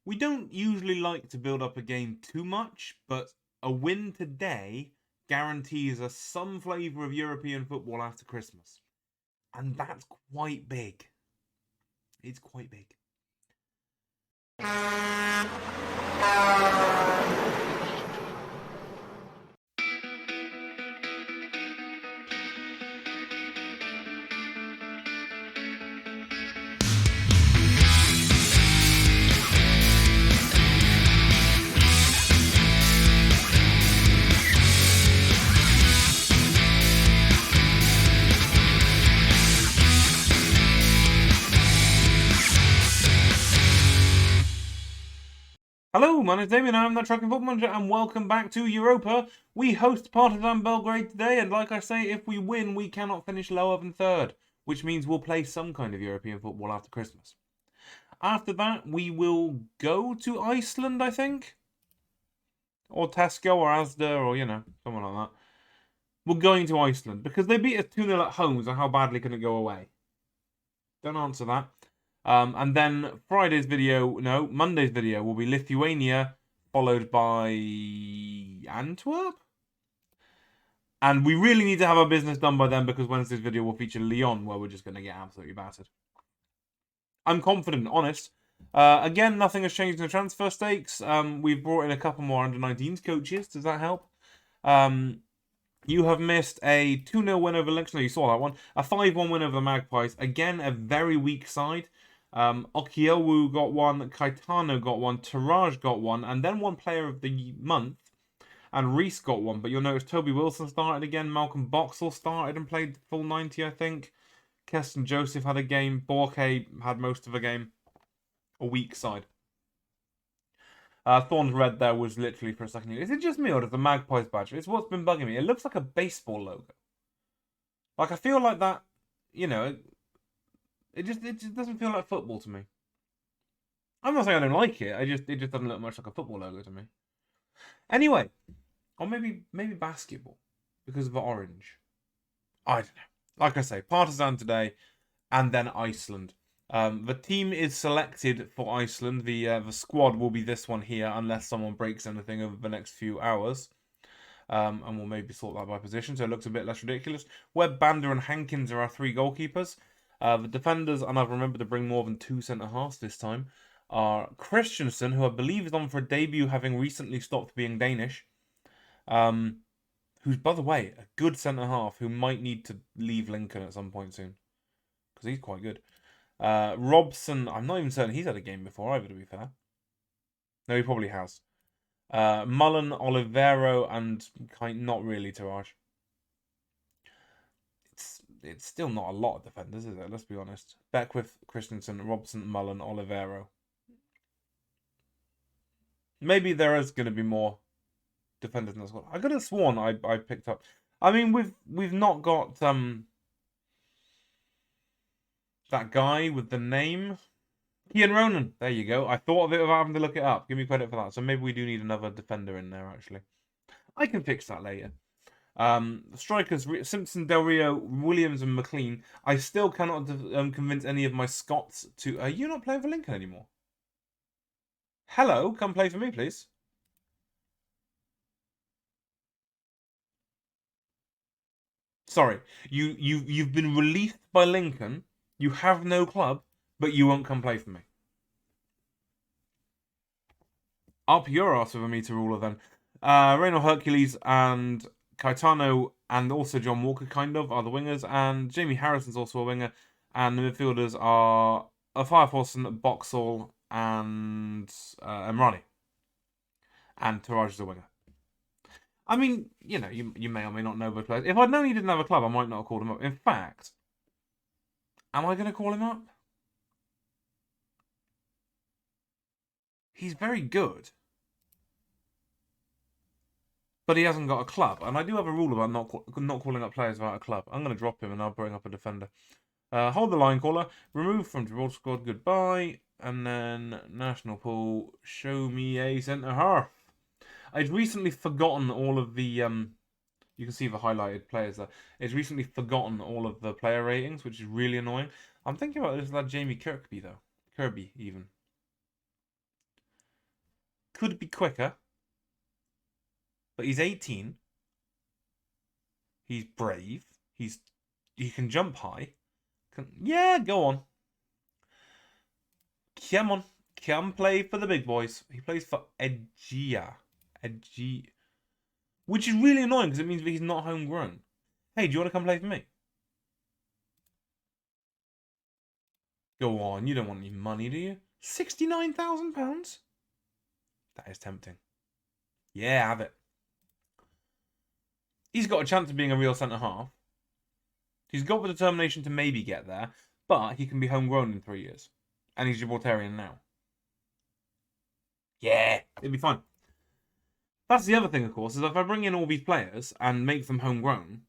We don't usually like to build up a game too much, but a win today guarantees us some flavour of European football after Christmas. And that's quite big. It's quite big. Hello, my name's Damien, I'm the Trucking Football Manager, and welcome back to Europa. We host Partizan Belgrade today, and like I say, if we win, we cannot finish lower than third, which means we'll play some kind of European football after Christmas. After that, we will go to Iceland, I think? Or Tesco, or Asda, or, someone like that. We're going to Iceland, because they beat us 2-0 at home, so how badly can it go away? Don't answer that. And then Monday's video will be Lithuania, followed by Antwerp? And we really need to have our business done by then, because Wednesday's video will feature Lyon, where we're just going to get absolutely battered. I'm confident, honest. Again, nothing has changed in the transfer stakes. We've brought in a couple more under-19s coaches. Does that help? You have missed a 2-0 win over Lynx. No, you saw that one. A 5-1 win over the Magpies. Again, a very weak side. Okiewu got one, Caetano got one, Taraj got one, and then one player of the month, and Reese got one. But you'll notice Toby Wilson started again, Malcolm Boxall started and played full 90, I think. Keston Joseph had a game, Borke had most of a game. A weak side. Thorn's red there was literally for a second. Is it just me, or does the Magpies badge? It's what's been bugging me. It looks like a baseball logo. Like, I feel like that, it just doesn't feel like football to me. I'm not saying I don't like it. It just doesn't look much like a football logo to me. Anyway, or maybe basketball because of the orange. I don't know. Like I say, Partizan today, and then Iceland. The team is selected for Iceland. The squad will be this one here, unless someone breaks anything over the next few hours. And we'll maybe sort that by position, so it looks a bit less ridiculous. Webb, Bander, and Hankins are our three goalkeepers. The defenders, and I've remembered to bring more than 2 centre-halves this time, are Christensen, who I believe is on for a debut, having recently stopped being Danish. Who's, by the way, a good centre-half who might need to leave Lincoln at some point soon, because he's quite good. Robson, I'm not even certain he's had a game before either, to be fair. No, he probably has. Mullen, Olivero, and not really Taraj. It's still not a lot of defenders, is it? Let's be honest. Beckwith, Christensen, Robson, Mullen, Olivero. Maybe there is going to be more defenders in the squad. I could have sworn I picked up. I mean, we've not got that guy with the name. Ian Ronan. There you go. I thought of it without having to look it up. Give me credit for that. So maybe we do need another defender in there, actually. I can fix that later. Strikers, Simpson, Del Rio, Williams, and McLean. I still cannot convince any of my Scots to... Are you not playing for Lincoln anymore? Hello, come play for me, please. Sorry, you've been released by Lincoln. You have no club, but you won't come play for me. Up your arse with a meter ruler then. Reynolds, Hercules, and Caetano, and also John Walker, kind of, are the wingers, and Jamie Harrison's also a winger, and the midfielders are Fireforson, Boxall, and Emrani. And Taraj is a winger. I mean, you may or may not know those players. If I'd known he didn't have a club, I might not have called him up. In fact, am I going to call him up? He's very good. But he hasn't got a club. And I do have a rule about not calling up players without a club. I'm going to drop him and I'll bring up a defender. Hold the line caller. Remove from Gibraltar squad. Goodbye. And then national pool. Show me a centre-half. I'd recently forgotten all of the... you can see the highlighted players there. It's recently forgotten all of the player ratings, which is really annoying. I'm thinking about this lad Jamie Kirkby, though. Kirby, even. could be quicker. But he's 18. He's brave. He can jump high. Yeah, go on. Come on. Come play for the big boys. He plays for Egea. Which is really annoying because it means that he's not homegrown. Hey, do you want to come play for me? Go on. You don't want any money, do you? £69,000? That is tempting. Yeah, have it. He's got a chance of being a real centre-half. He's got the determination to maybe get there, but he can be homegrown in 3 years. And he's Gibraltarian now. Yeah, it'll be fine. That's the other thing, of course, is if I bring in all these players and make them homegrown,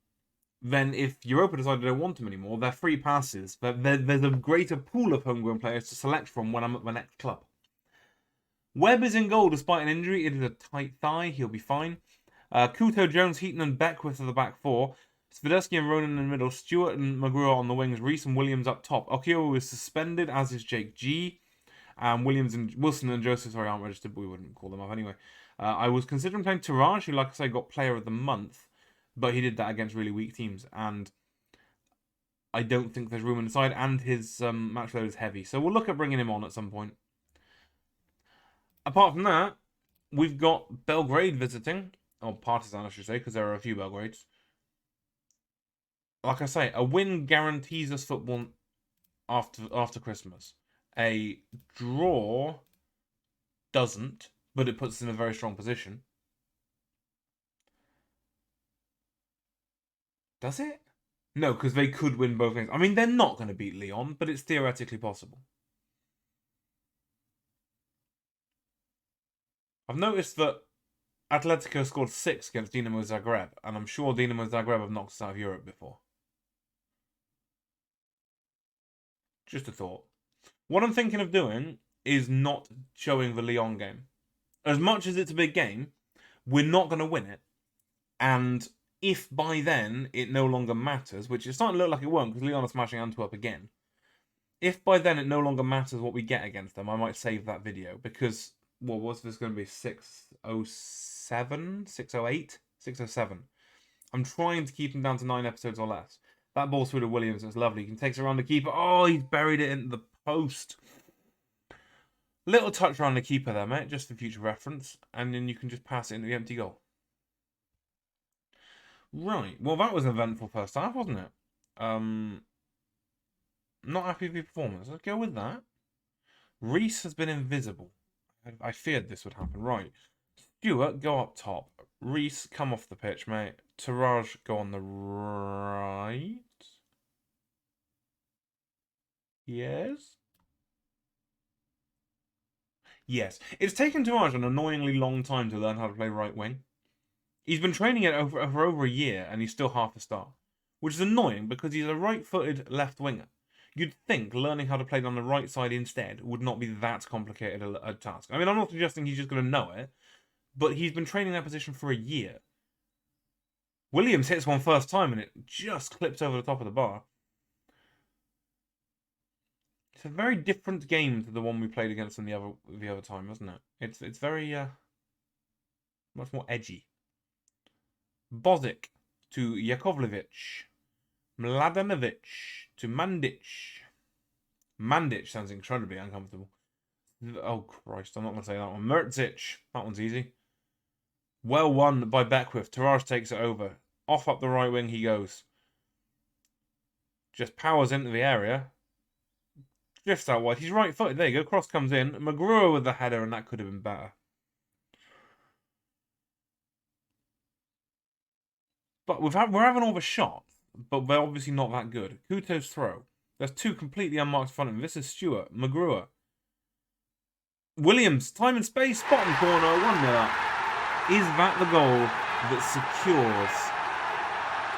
then if Europa decide they don't want them anymore, they're free passes. There's a greater pool of homegrown players to select from when I'm at my next club. Webb is in goal despite an injury. It is a tight thigh. He'll be fine. Couto, Jones, Heaton and Beckwith are the back four. Swiderski and Ronan in the middle. Stewart and McGrew on the wings. Reese and Williams up top. Okio is suspended, as is Jake G. Wilson and Joseph aren't registered, but we wouldn't call them up anyway. I was considering playing Taraj, who, like I say, got Player of the Month, but he did that against really weak teams, and I don't think there's room in the side, and his match load is heavy. So we'll look at bringing him on at some point. Apart from that, we've got Belgrade visiting, or Partizan, I should say, because there are a few Belgrades. Like I say, a win guarantees us football after Christmas. A draw doesn't, but it puts us in a very strong position. Does it? No, because they could win both games. I mean, they're not going to beat Lyon, but it's theoretically possible. I've noticed that Atletico scored 6 against Dinamo Zagreb, and I'm sure Dinamo Zagreb have knocked us out of Europe before. Just a thought. What I'm thinking of doing is not showing the Lyon game. As much as it's a big game, we're not going to win it. And if by then it no longer matters, which it's starting to look like it won't because Lyon are smashing Antwerp again. If by then it no longer matters what we get against them, I might save that video because, what was this going to be? 607? 608? 607. I'm trying to keep them down to 9 episodes or less. That ball through to Williams is lovely. He can take it around the keeper. Oh, he's buried it into the post. Little touch around the keeper there, mate, just for future reference. And then you can just pass it into the empty goal. Right. Well, that was an eventful first half, wasn't it? Not happy with the performance. Let's go with that. Reese has been invisible. I feared this would happen. Right. Stewart, go up top. Reese, come off the pitch, mate. Taraj, go on the right. Yes? Yes. It's taken Taraj an annoyingly long time to learn how to play right wing. He's been training it for over a year, and he's still half a star. Which is annoying, because he's a right-footed left winger. You'd think learning how to play on the right side instead would not be that complicated a task. I mean, I'm not suggesting he's just going to know it, but he's been training that position for a year. Williams hits one first time and it just clips over the top of the bar. It's a very different game to the one we played against them the other time, isn't it? It's very much more edgy. Bozic to Yakovlevich. Mladenovic to Mandic. Mandic sounds incredibly uncomfortable. Oh, Christ, I'm not going to say that one. Mertzic. That one's easy. Well won by Beckwith. Taraj takes it over. Off up the right wing he goes. Just powers into the area. Drifts out wide. He's right-footed. There you go. Cross comes in. McGrew with the header, and that could have been better. But we're having all the shots, but they're obviously not that good. Couto's throw. There's 2 completely unmarked in front of him. This is Stewart. McGrew. Williams. Time and space. Bottom corner. 1-0 up. Is that the goal that secures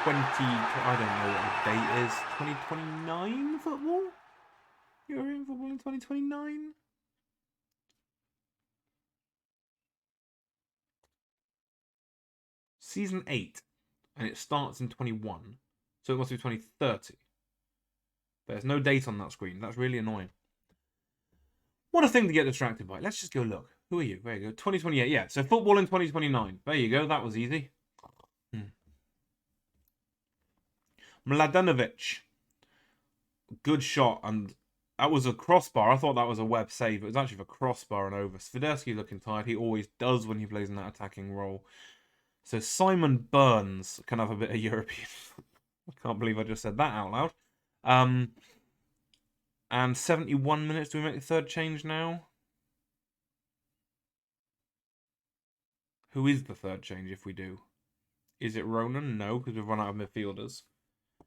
20... I don't know what the date is. 2029 football? European football in 2029? Season 8. And it starts in 21. So it must be 2030. There's no date on that screen. That's really annoying. What a thing to get distracted by. Let's just go look. Who are you? There you go. 2028, yeah. So football in 2029. There you go. That was easy. Mladenovic. Good shot. And that was a crossbar. I thought that was a web save. It was actually the crossbar and over. Swiderski looking tired. He always does when he plays in that attacking role. So Simon Burns can have a bit of European. I can't believe I just said that out loud. And 71 minutes. Do we make the third change now? Who is the third change if we do? Is it Ronan? No, because we've run out of midfielders.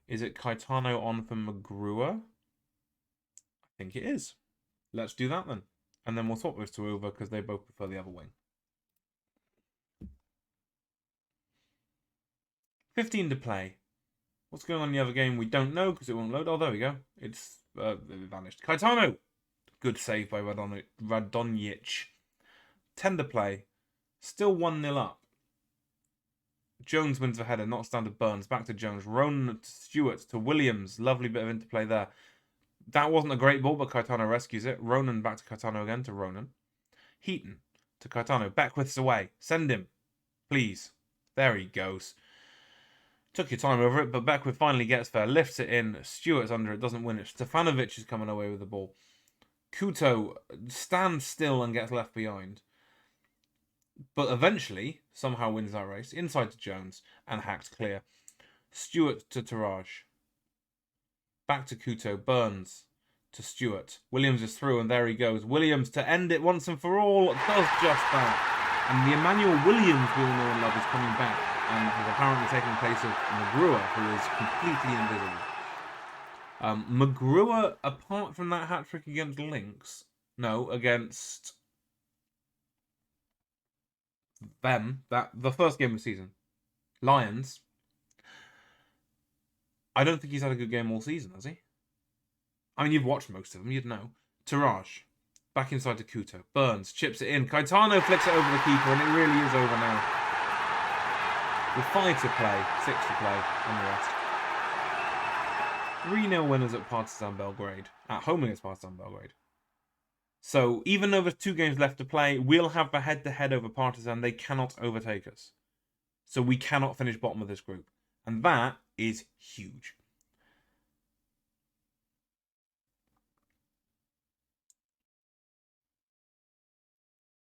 Is it Caetano on for McGruer? I think it is. Let's do that then. And then we'll swap those two over because they both prefer the other wing. 15 to play. What's going on in the other game? We don't know because it won't load. Oh, there we go. It vanished. Caetano! Good save by Radonjic. 10 to play. Still 1-0 up. Jones wins the header, knocks down to Burns. Back to Jones. Ronan to Stewart to Williams. Lovely bit of interplay there. That wasn't a great ball, but Caetano rescues it. Ronan back to Caetano again to Ronan. Heaton to Caetano. Beckwith's away. Send him. Please. There he goes. Took your time over it, but Beckwith finally gets there. Lifts it in. Stewart's under it. Doesn't win it. Stefanovic is coming away with the ball. Kuto stands still and gets left behind. But eventually, somehow wins that race. Inside to Jones and hacked clear. Stewart to Taraj. Back to Kuto. Burns to Stewart. Williams is through and there he goes. Williams to end it once and for all. Does just that. And the Emmanuel Williams we all know and love is coming back. And has apparently taken the place of McGruer, who is completely invisible. McGruer, apart from that hat-trick against Lynx... No, against... them, the first game of the season, Lions. I don't think he's had a good game all season, has he? I mean, you've watched most of them, you'd know. Taraj, back inside to Kuto. Burns chips it in. Caetano flicks it over the keeper, and it really is over now. With 5 to play, 6 to play, and the rest. 3-0 winners at Partizan Belgrade. At home against Partizan Belgrade. So, even though there's 2 games left to play, we'll have the head-to-head over Partizan. They cannot overtake us. So we cannot finish bottom of this group. And that is huge.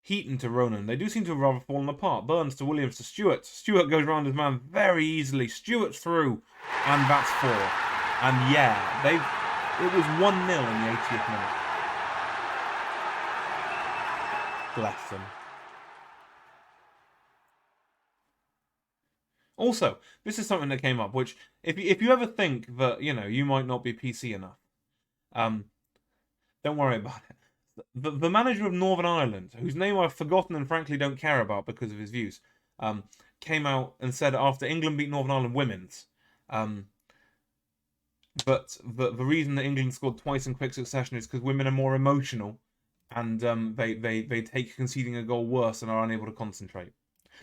Heaton to Ronan. They do seem to have rather fallen apart. Burns to Williams to Stewart. Stewart goes around his man very easily. Stewart's through. And that's 4. And yeah, it was 1-0 in the 80th minute. Bless them. Also, this is something that came up, which, if you ever think that, you might not be PC enough, don't worry about it. The manager of Northern Ireland, whose name I've forgotten and frankly don't care about because of his views, came out and said after England beat Northern Ireland women's, but the reason that England scored twice in quick succession is because women are more emotional and they take conceding a goal worse and are unable to concentrate.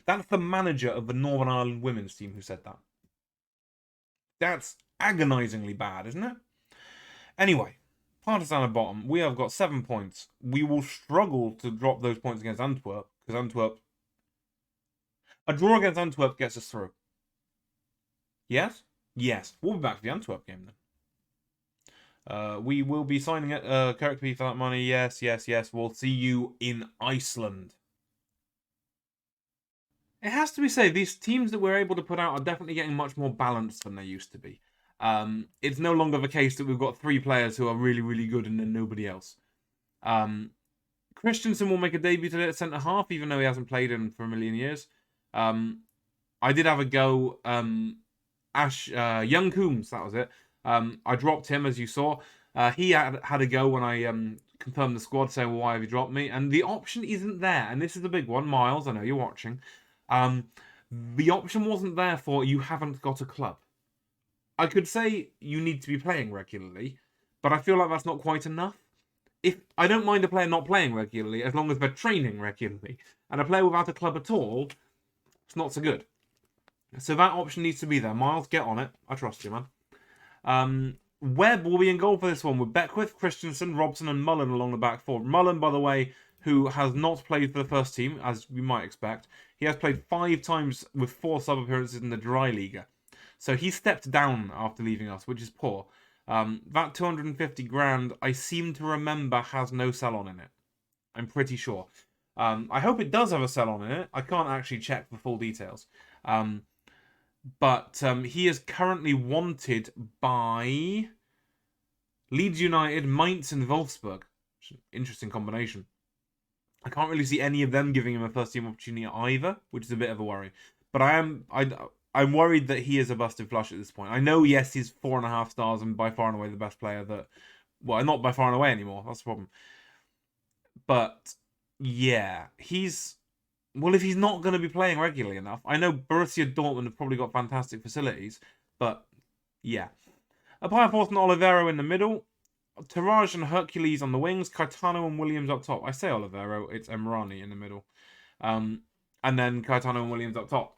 That's the manager of the Northern Ireland women's team who said that. That's agonisingly bad, isn't it? Anyway, Partizan at bottom. We have got 7 points. We will struggle to drop those points against Antwerp, because a draw against Antwerp gets us through. Yes? Yes. We'll be back for the Antwerp game then. We will be signing it, Kirkby for that money. Yes, yes, yes. We'll see you in Iceland. It has to be said, these teams that we're able to put out are definitely getting much more balanced than they used to be. It's no longer the case that we've got 3 players who are really, really good and then nobody else. Christensen will make a debut today at centre-half, even though he hasn't played in for a million years. I did have a go. Young Coombs, that was it. I dropped him, as you saw. He had a go when I confirmed the squad, saying, well, why have you dropped me? And the option isn't there. And this is the big one. Miles, I know you're watching. The option wasn't there for you haven't got a club. I could say you need to be playing regularly, but I feel like that's not quite enough. I don't mind a player not playing regularly as long as they're training regularly. And a player without a club at all, it's not so good. So that option needs to be there. Miles, get on it. I trust you, man. Webb will be in goal for this one with Beckwith, Christensen, Robson and Mullen along the back four. Mullen, by the way, who has not played for the first team, as we might expect. He has played 5 times with 4 sub appearances in the Dry Liga. So he stepped down after leaving us, which is poor. That 250 grand, I seem to remember, has no sell-on in it. I'm pretty sure. I hope it does have a sell-on in it. I can't actually check the full details. But he is currently wanted by Leeds United, Mainz, and Wolfsburg. Interesting combination. I can't really see any of them giving him a first-team opportunity either, which is a bit of a worry. But I'm worried that he is a busted flush at this point. I know, yes, he's 4.5 stars and by far and away the best player that... Well, not by far and away anymore. That's the problem. But, yeah, he's... Well, if he's not going to be playing regularly enough... I know Borussia Dortmund have probably got fantastic facilities, but, yeah. Apayaforth and Olivero in the middle. Taraj and Hercules on the wings. Caetano and Williams up top. I say Olivero, it's Emrani in the middle. And then Caetano and Williams up top.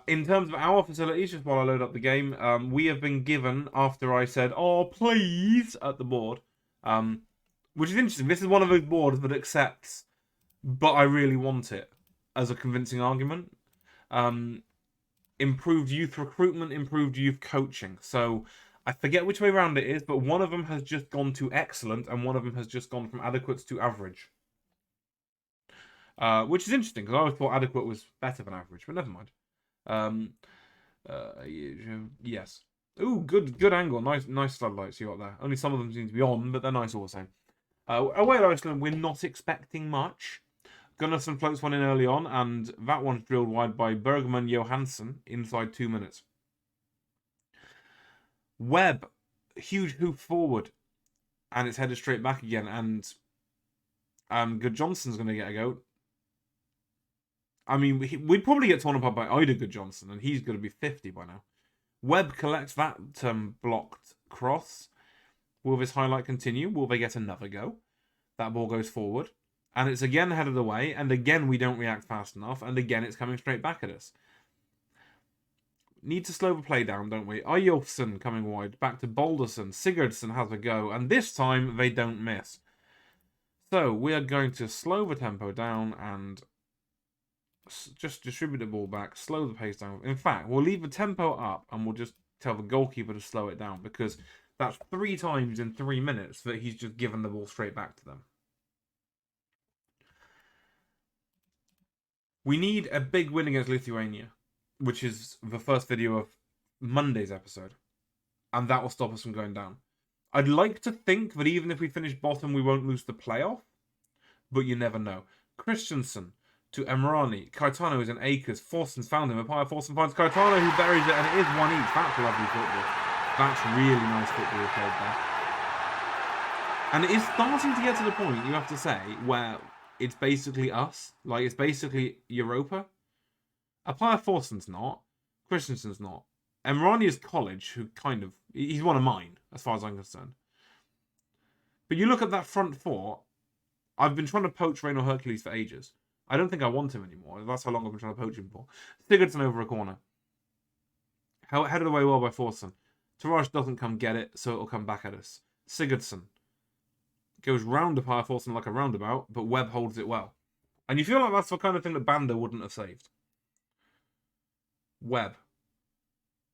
In terms of our facilities, just while I load up the game, we have been given, after I said, oh, please, at the board, which is interesting. This is one of those boards that accepts, but I really want it, as a convincing argument. Improved youth recruitment, improved youth coaching. So I forget which way around it is, but one of them has just gone to excellent, and one of them has just gone from adequate to average. Which is interesting, because I always thought adequate was better than average, but never mind. Yes. Ooh, good angle. Nice floodlights you got there. Only some of them seem to be on, but they're nice all the same. Away at Iceland, we're not expecting much. Gunnarsson floats one in early on, and that one's drilled wide by Bergman Johansson inside 2 minutes. Webb, huge hoop forward, and it's headed straight back again, and Good Johnson's going to get a go. I mean, we'd probably get torn apart by Ida Good Johnson, and he's going to be 50 by now. Webb collects that blocked cross. Will this highlight continue? Will they get another go? That ball goes forward. And it's again headed away, and again we don't react fast enough, and again it's coming straight back at us. Need to slow the play down, don't we? Eyjolfsson coming wide, back to Balderson. Sigurdsson has a go, and this time they don't miss. So we are going to slow the tempo down and just distribute the ball back, slow the pace down. In fact, we'll leave the tempo up, and we'll just tell the goalkeeper to slow it down, because that's 3 times in 3 minutes that he's just given the ball straight back to them. We need a big win against Lithuania, which is the first video of Monday's episode. And that will stop us from going down. I'd like to think that even if we finish bottom, we won't lose the playoff. But you never know. Christensen to Emrani. Caetano is in Acres. Forson's found him. Apaya Forson finds Caetano, who buries it, and it is 1 each. That's lovely football. That's really nice football played there. And it is starting to get to the point, you have to say, where it's basically us. Like, it's basically Europa. Apaya Forson's not. Christensen's not. Emrani is college, who kind of... He's one of mine, as far as I'm concerned. But you look at that front four. I've been trying to poach Reino Hercules for ages. I don't think I want him anymore. That's how long I've been trying to poach him for. Sigurdsson over a corner. Headed away well by Forson. Taraj doesn't come get it, so it'll come back at us. Sigurdsson goes round Apaya Forson like a roundabout, but Webb holds it well. And you feel like that's the kind of thing that Banda wouldn't have saved. Webb.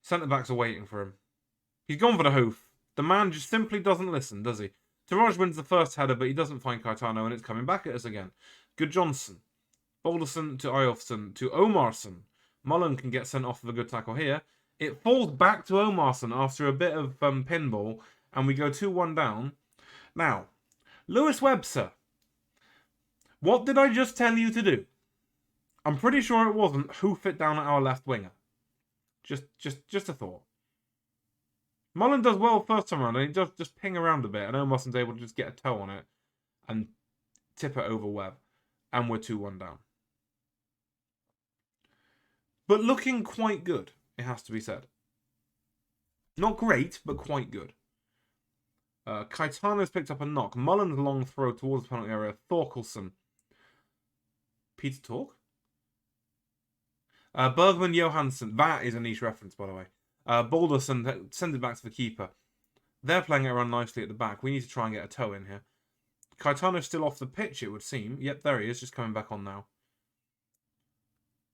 Centre-backs are waiting for him. He's gone for the hoof. The man just simply doesn't listen, does he? Taraj wins the first header, but he doesn't find Caetano, and it's coming back at us again. Good Johnson. Balderson to Eyolfsson to Omarsson. Mullen can get sent off with a good tackle here. It falls back to Omarsson after a bit of pinball, and we go 2-1 down. Now, Lewis Webster. What did I just tell you to do? I'm pretty sure it wasn't hoof it down at our left winger. Just a thought. Mullen does well first time around, and he does just ping around a bit, and Omarsson's able to just get a toe on it and tip it over Webb. And we're 2-1 down. But looking quite good, it has to be said. Not great, but quite good. Caetano's picked up a knock. Mullen's long throw towards the penalty area. Thorkelson. Peter Talk? Bergman Johansson. That is a niche reference, by the way. Balderson sends it back to the keeper. They're playing it around nicely at the back. We need to try and get a toe in here. Caetano's still off the pitch, it would seem. Yep, there he is, just coming back on now.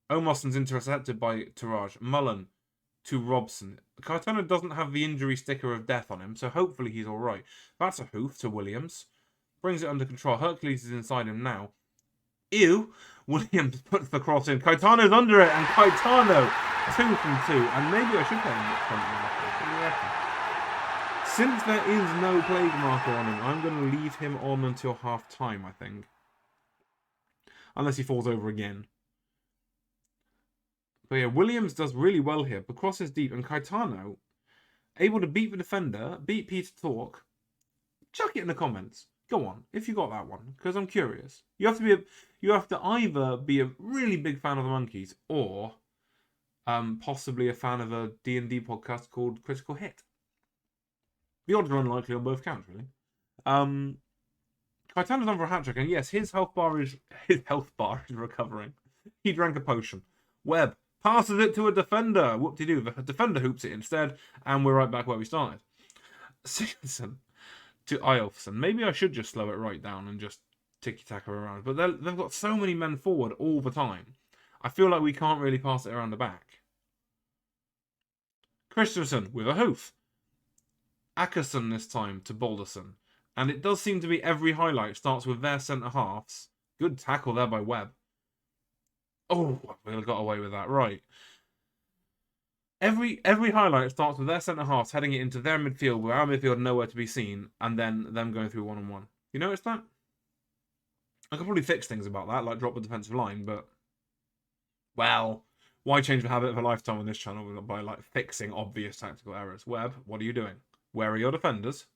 Omarson's intercepted by Taraj. Mullen to Robson. Caetano doesn't have the injury sticker of death on him, so hopefully he's alright. That's a hoof to Williams. Brings it under control. Hercules is inside him now. Ew! Williams puts the cross in. Caetano's under it, and Caetano 2 from 2. And maybe I should play him at front marker. What do you reckon? Since there is no plague marker on him, I'm going to leave him on until half time, I think. Unless he falls over again. But yeah, Williams does really well here. The cross is deep, and Caetano able to beat the defender, beat Peter Talk. Chuck it in the comments. Go on, if you got that one, because I'm curious. You have to either be a really big fan of the Monkeys or possibly a fan of a D&D podcast called Critical Hit. The odds are unlikely on both counts, really. Caetano's on for a hat trick, and yes, his health bar is recovering. He drank a potion. Webb passes it to a defender. Whoop-de-doo. The defender hoops it instead, and we're right back where we started. Sigurdsson to Eyolfsson. Maybe I should just slow it right down and just ticky-tacker around. But they've got so many men forward all the time. I feel like we can't really pass it around the back. Christensen with a hoof. Ackerson this time to Balderson. And it does seem to be every highlight starts with their centre-halves. Good tackle there by Webb. Oh, we got away with that. Right. Every highlight starts with their centre-halves heading it into their midfield where our midfield nowhere to be seen, and then them going through one-on-one. You notice that? I could probably fix things about that, like drop the defensive line, but... Well, why change the habit of a lifetime on this channel by like fixing obvious tactical errors? Webb, what are you doing? Where are your defenders?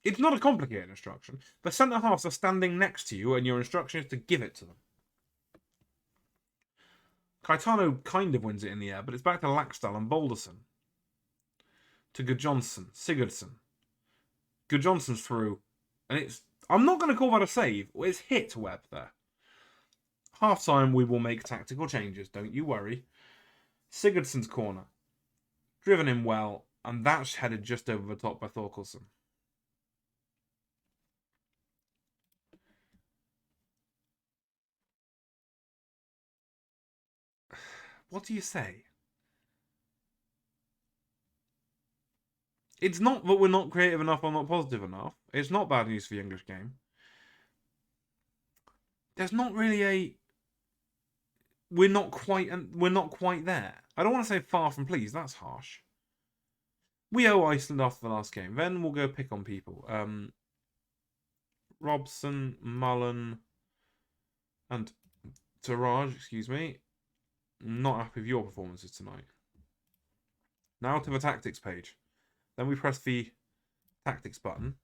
It's not a complicated instruction. The centre-halves are standing next to you and your instruction is to give it to them. Caetano kind of wins it in the air, but it's back to Laxdal and Balderson. To Gudjonsson, Sigurdsson. Gudjonsson's through. And it's... I'm not going to call that a save. It's hit Webb there. Half-time, we will make tactical changes. Don't you worry. Sigurdsson's corner. Driven in well. And that's headed just over the top by Thorkelson. What do you say? It's not that we're not creative enough or not positive enough. It's not bad news for the English game. There's not really a... We're not quite there. I don't want to say far from pleased. That's harsh. We owe Iceland after the last game. Then we'll go pick on people. Robson, Mullen, and Taraj, excuse me. Not happy with your performances tonight. Now to the tactics page. Then we press the tactics button.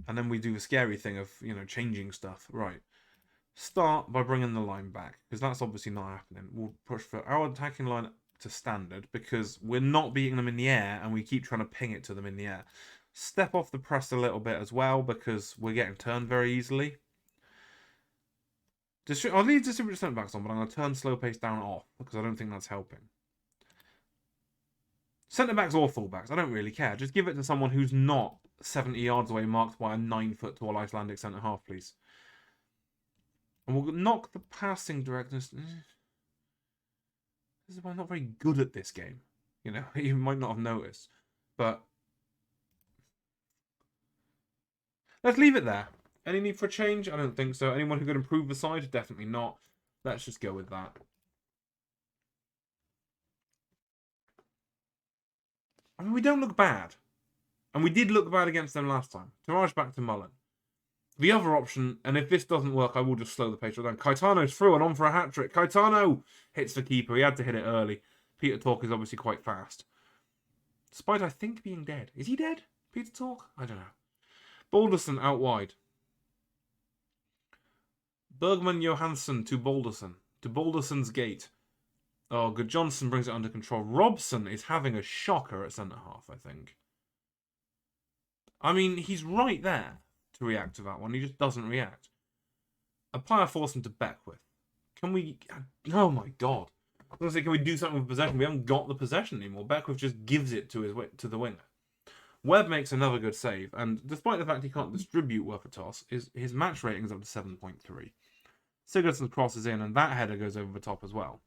And then we do the scary thing of, changing stuff. Right. Start by bringing the line back. Because that's obviously not happening. We'll push for our attacking line to standard. Because we're not beating them in the air. And we keep trying to ping it to them in the air. Step off the press a little bit as well. Because we're getting turned very easily. I'll leave distributor centre backs on, but I'm going to turn slow pace down off because I don't think that's helping. Centre backs or full backs, I don't really care. Just give it to someone who's not 70 yards away, marked by a 9-foot tall Icelandic centre half, please. And we'll knock the passing directness. This is why I'm not very good at this game. You might not have noticed, but let's leave it there. Any need for a change? I don't think so. Anyone who could improve the side? Definitely not. Let's just go with that. I mean, we don't look bad. And we did look bad against them last time. Taraj back to Mullen. The other option, and if this doesn't work, I will just slow the pace down. Caetano's through and on for a hat-trick. Caetano hits the keeper. He had to hit it early. Peter Talk is obviously quite fast. Despite, I think, being dead. Is he dead? Peter Talk? I don't know. Balderson out wide. Bergman Johansson to Balderson. To Balderson's gate. Oh, Gudjonsson brings it under control. Robson is having a shocker at centre-half, I think. I mean, he's right there to react to that one. He just doesn't react. Apply a force him to Beckwith. Can we... Oh, my God. I was going to say, can we do something with possession? We haven't got the possession anymore. Beckwith just gives it to the winger. Webb makes another good save, and despite the fact he can't distribute worth a toss, his match rating is up to 7.3. Sigurdsson crosses in, and that header goes over the top as well.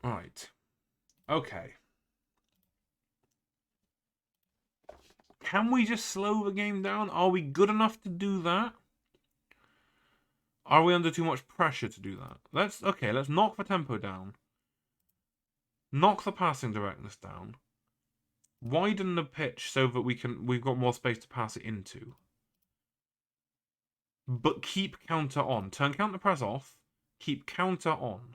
Right. Okay. Can we just slow the game down? Are we good enough to do that? Are we under too much pressure to do that? Let's knock the tempo down. Knock the passing directness down. Widen the pitch so that we've got more space to pass it into. But keep counter on. Turn counter press off. Keep counter on.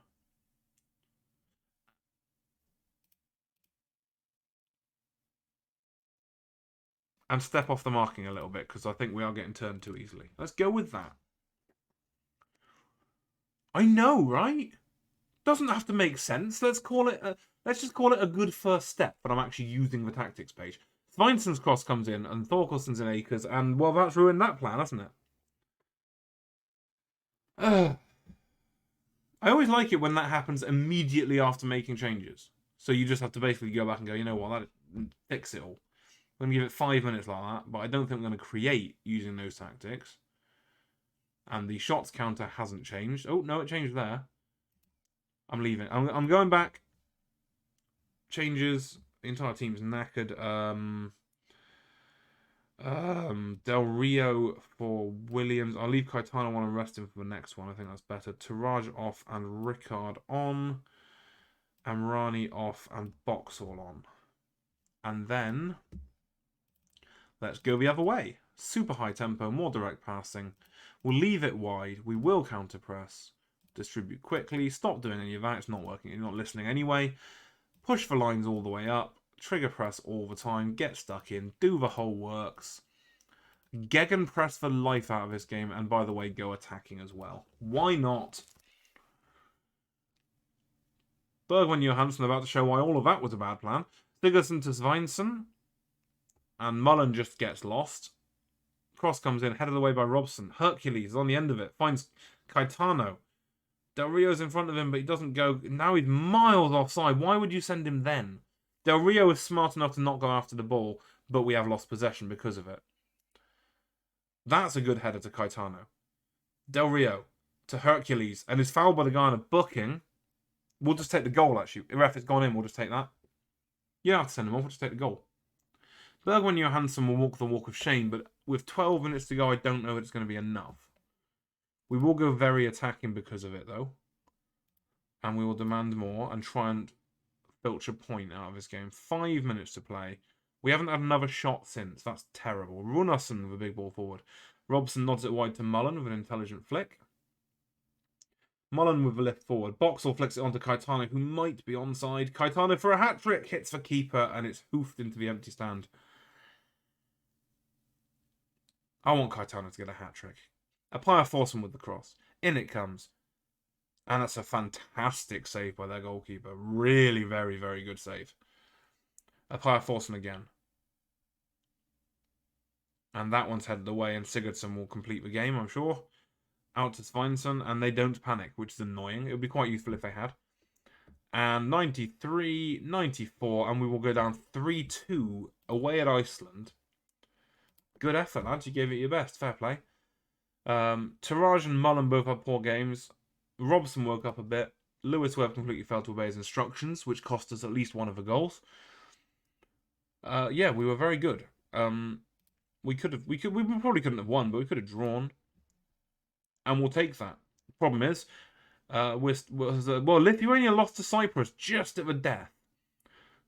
And step off the marking a little bit, because I think we are getting turned too easily. Let's go with that. I know, right? Doesn't have to make sense. Let's just call it a good first step, but I'm actually using the tactics page. Sveinsson's cross comes in, and Thorkelson's in acres, and well, that's ruined that plan, hasn't it? I always like it when that happens immediately after making changes. So you just have to basically go back and go, you know what, that fix it all. I'm going to give it 5 minutes like that, but I don't think I'm going to create using those tactics. And the shots counter hasn't changed. Oh, no, it changed there. I'm leaving. I'm going back. Changes. The entire team's knackered. Del Rio for Williams. I'll leave Caetano on and rest him for the next one. I think that's better. Taraj off and Ricard on. Amrani off and Boxall on. And then let's go the other way. Super high tempo, more direct passing. We'll leave it wide. We will counter press. Distribute quickly. Stop doing any of that. It's not working. You're not listening anyway. Push the lines all the way up. Trigger press all the time. Get stuck in. Do the whole works. Gegen press the life out of this game. And by the way, go attacking as well. Why not? Bergwijn Johansson about to show why all of that was a bad plan. Sigurdsson to Sveinsson. And Mullen just gets lost. Cross comes in, headed away by Robson. Hercules is on the end of it. Finds Caetano. Del Rio's in front of him, but he doesn't go. Now he's miles offside. Why would you send him then? Del Rio is smart enough to not go after the ball, but we have lost possession because of it. That's a good header to Caetano. Del Rio to Hercules, and is fouled by the guy on a booking. We'll just take the goal, actually. If it's gone in, we'll just take that. You don't have to send him off, we'll just take the goal. Bergwijn Johansson will walk the walk of shame, but with 12 minutes to go, I don't know if it's going to be enough. We will go very attacking because of it, though. And we will demand more and try and filch a point out of this game. 5 minutes to play. We haven't had another shot since. That's terrible. Runarsson with a big ball forward. Robson nods it wide to Mullen with an intelligent flick. Mullen with a lift forward. Boxall flicks it onto Caetano, who might be onside. Caetano for a hat-trick. Hits the keeper, and it's hoofed into the empty stand. I want Caetano to get a hat-trick. Apaya Forson with the cross. In it comes. And that's a fantastic save by their goalkeeper. Really very, very good save. Apaya Forson again. And that one's headed away, and Sigurdsson will complete the game, I'm sure. Out to Sveinsson, and they don't panic, which is annoying. It would be quite useful if they had. And 93, 94, and we will go down 3-2 away at Iceland. Good effort, lads. You gave it your best. Fair play. Taraj and Mullen both had poor games. Robson woke up a bit. Lewis Webb completely failed to obey his instructions, which cost us at least one of the goals. Yeah, we were very good. We probably couldn't have won, but we could have drawn. And we'll take that. Problem is, Lithuania lost to Cyprus just at the death.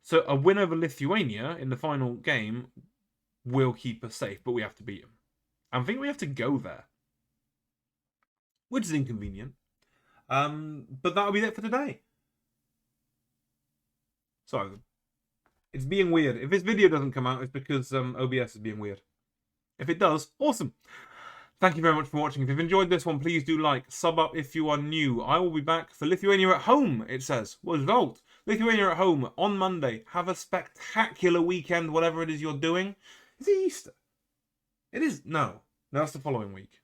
So a win over Lithuania in the final game will keep us safe, but we have to beat them. I think we have to go there, which is inconvenient. But that'll be it for today. Sorry, it's being weird. If this video doesn't come out, it's because OBS is being weird. If it does, awesome. Thank you very much for watching. If you've enjoyed this one, please do like, sub up if you are new. I will be back for Lithuania at home, it says. Result. Lithuania at home on Monday. Have a spectacular weekend, whatever it is you're doing. Is it Easter? It is. No, that's the following week.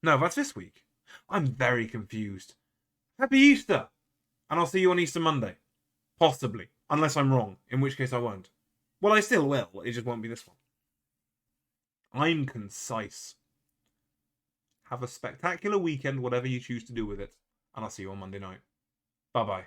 No, that's this week. I'm very confused. Happy Easter! And I'll see you on Easter Monday. Possibly. Unless I'm wrong, in which case I won't. Well, I still will. It just won't be this one. I'm concise. Have a spectacular weekend, whatever you choose to do with it. And I'll see you on Monday night. Bye-bye.